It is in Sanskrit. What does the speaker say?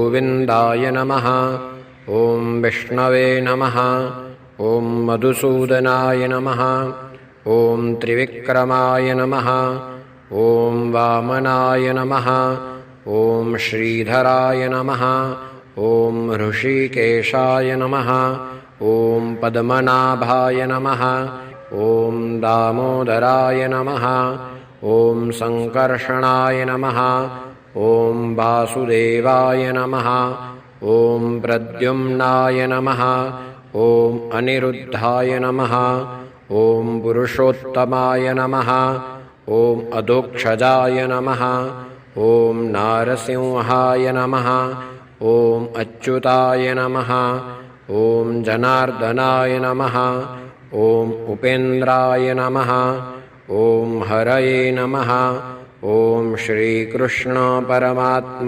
गोविन्दाय नमः। ॐ विष्णवे नमः। ॐ मधुसूदनाय नमः। ॐ त्रिविक्रमाय नमः। ॐ वामनाय नमः। ॐ श्रीधराय नमः। ॐ ऋषिकेशाय नमः। ॐ पद्मनाभाय नमः। ॐ दामोदराय नमः। ॐ सङ्कर्षणाय नमः। ॐ वासुदेवाय नमः। ॐ प्रद्युम्नाय नमः। ॐ अनिरुद्धाय नमः। ॐ पुरुषोत्तमाय नमः। ॐ अधोक्षजाय नमः। ॐ नारसिंहाय नमः। ॐ अच्युताय नमः। ॐ जनार्दनाय नमः। ॐ उपेन्द्राय नमः। ॐ हरये नमः। ॐ श्रीकृष्ण परमात्मा